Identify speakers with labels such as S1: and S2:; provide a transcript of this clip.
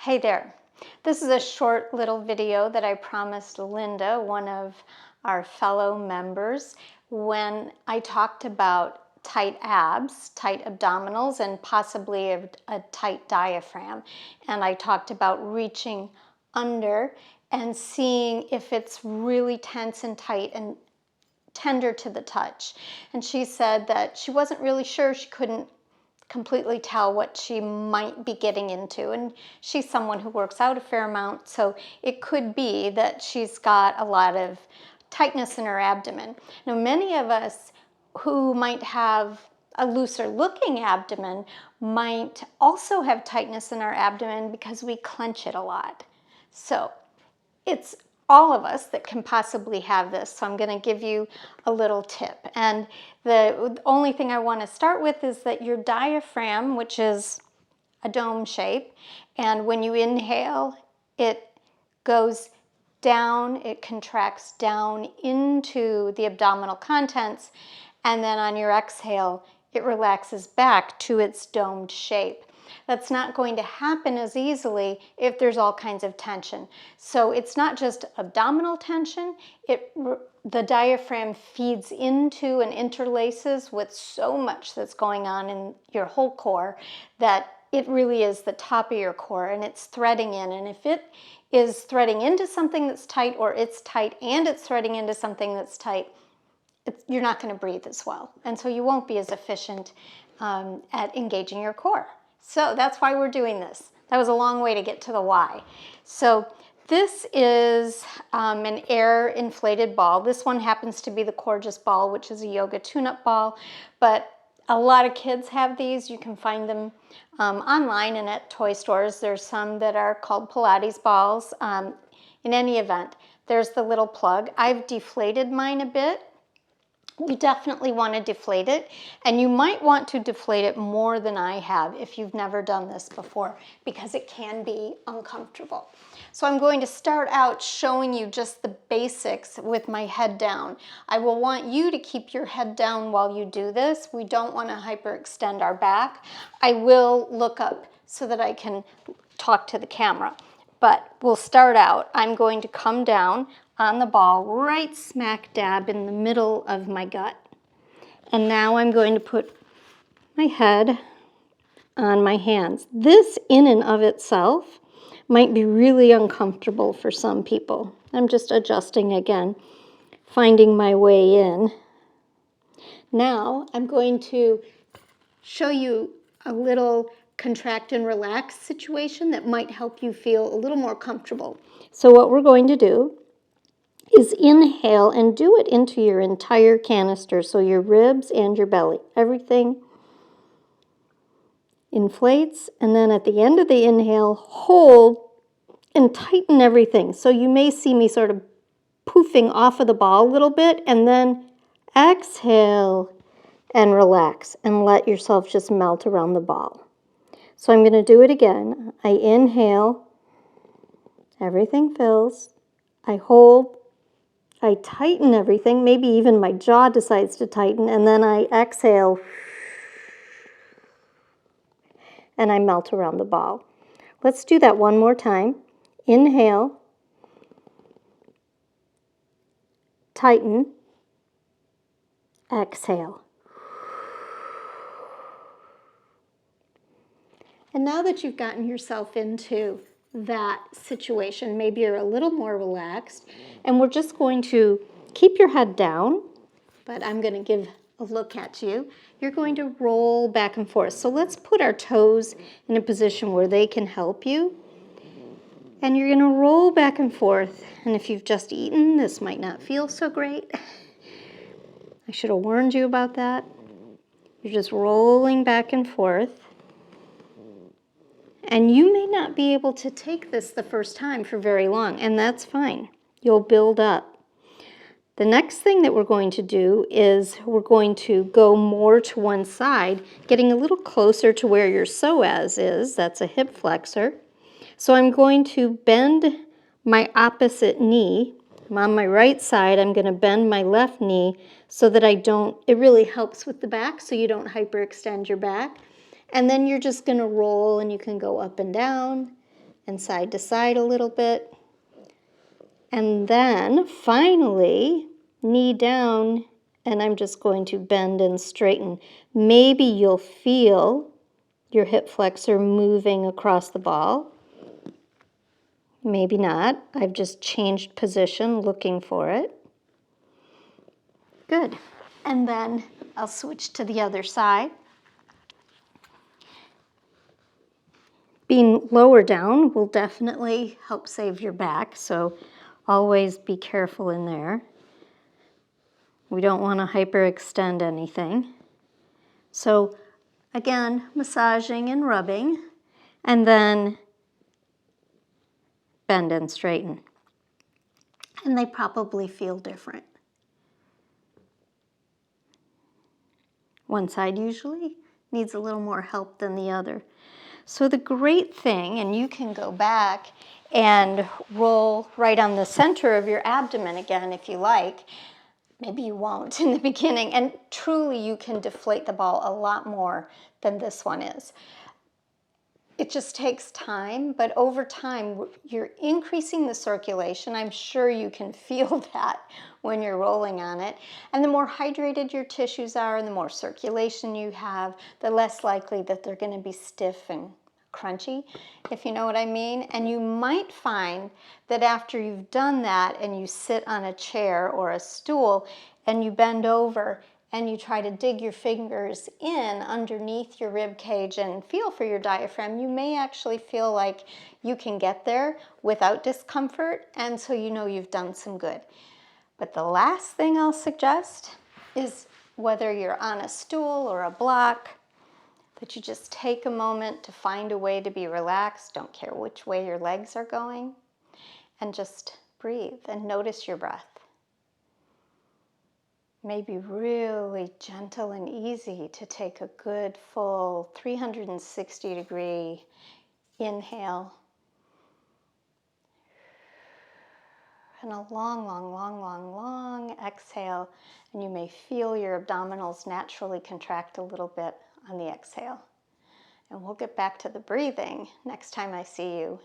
S1: Hey there. This is a short little video that I promised Linda, one of our fellow members, when I talked about tight abs, tight abdominals, and possibly a tight diaphragm. And I talked about reaching under and seeing if it's really tense and tight and tender to the touch. And she said that she wasn't really sure. She couldn't completely tell what she might be getting into, and she's someone who works out a fair amount, so it could be that she's got a lot of tightness in her abdomen. Now, many of us who might have a looser looking abdomen might also have tightness in our abdomen because we clench it a lot. So it's all of us that can possibly have this. So I'm going to give you a little tip. And the only thing I want to start with is that your diaphragm, which is a dome shape, and when you inhale, it goes down, it contracts down into the abdominal contents, and then on your exhale, it relaxes back to its domed shape. That's not going to happen as easily if there's all kinds of tension. So it's not just abdominal tension, the diaphragm feeds into and interlaces with so much that's going on in your whole core that it really is the top of your core and it's threading in. And if it is threading into something that's tight, or it's tight and it's threading into something that's tight, you're not going to breathe as well. And so you won't be as efficient at engaging your core. So that's why we're doing this. That was a long way to get to the why. So this is an air inflated ball. This one happens to be the Gorgeous ball, which is a yoga tune-up ball, but a lot of kids have these. You can find them online and at toy stores. There's some that are called Pilates balls. In any event, there's the little plug. I've deflated mine a bit. You definitely want to deflate it, and you might want to deflate it more than I have if you've never done this before, because it can be uncomfortable. So I'm going to start out showing you just the basics with my head down. I will want you to keep your head down while you do this. We don't want to hyperextend our back. I will look up so that I can talk to the camera. But we'll start out. I'm going to come down on the ball right smack dab in the middle of my gut. And now I'm going to put my head on my hands. This in and of itself might be really uncomfortable for some people. I'm just adjusting again, finding my way in. Now I'm going to show you a little contract and relax situation that might help you feel a little more comfortable. So what we're going to do is inhale and do it into your entire canister, so your ribs and your belly, everything inflates, and then at the end of the inhale, hold and tighten everything. So you may see me sort of poofing off of the ball a little bit, and then exhale and relax and let yourself just melt around the ball. So I'm going to do it again. I inhale, everything fills, I hold, I tighten everything, maybe even my jaw decides to tighten, and then I exhale and I melt around the ball. Let's do that one more time. Inhale, tighten, exhale. And now that you've gotten yourself into that situation, maybe you're a little more relaxed, and we're just going to keep your head down, but I'm going to give a look at you. You're going to roll back and forth. So let's put our toes in a position where they can help you. And you're going to roll back and forth. And if you've just eaten, this might not feel so great. I should have warned you about that. You're just rolling back and forth. And you may not be able to take this the first time for very long, and that's fine. You'll build up. The next thing that we're going to do is we're going to go more to one side, getting a little closer to where your psoas is. That's a hip flexor. So I'm going to bend my opposite knee. I'm on my right side. I'm going to bend my left knee so that it really helps with the back so you don't hyperextend your back. And then you're just going to roll, and you can go up and down, and side to side a little bit. And then finally, knee down, and I'm just going to bend and straighten. Maybe you'll feel your hip flexor moving across the ball. Maybe not. I've just changed position, looking for it. Good. And then I'll switch to the other side. Being lower down will definitely help save your back, so always be careful in there. We don't want to hyperextend anything. So again, massaging and rubbing, and then bend and straighten. And they probably feel different. One side usually needs a little more help than the other. So the great thing, and you can go back and roll right on the center of your abdomen again if you like. Maybe you won't in the beginning, and truly you can deflate the ball a lot more than this one is. It just takes time, but over time you're increasing the circulation. I'm sure you can feel that when you're rolling on it. And the more hydrated your tissues are and the more circulation you have, the less likely that they're going to be stiff and crunchy, if you know what I mean. And you might find that after you've done that and you sit on a chair or a stool and you bend over and you try to dig your fingers in underneath your rib cage and feel for your diaphragm, you may actually feel like you can get there without discomfort, and so you know you've done some good. But the last thing I'll suggest is, whether you're on a stool or a block, that you just take a moment to find a way to be relaxed. Don't care which way your legs are going, and just breathe and notice your breath. Maybe really gentle and easy to take a good full 360-degree inhale and a long, long, long, long, long exhale, and you may feel your abdominals naturally contract a little bit on the exhale. And we'll get back to the breathing next time I see you.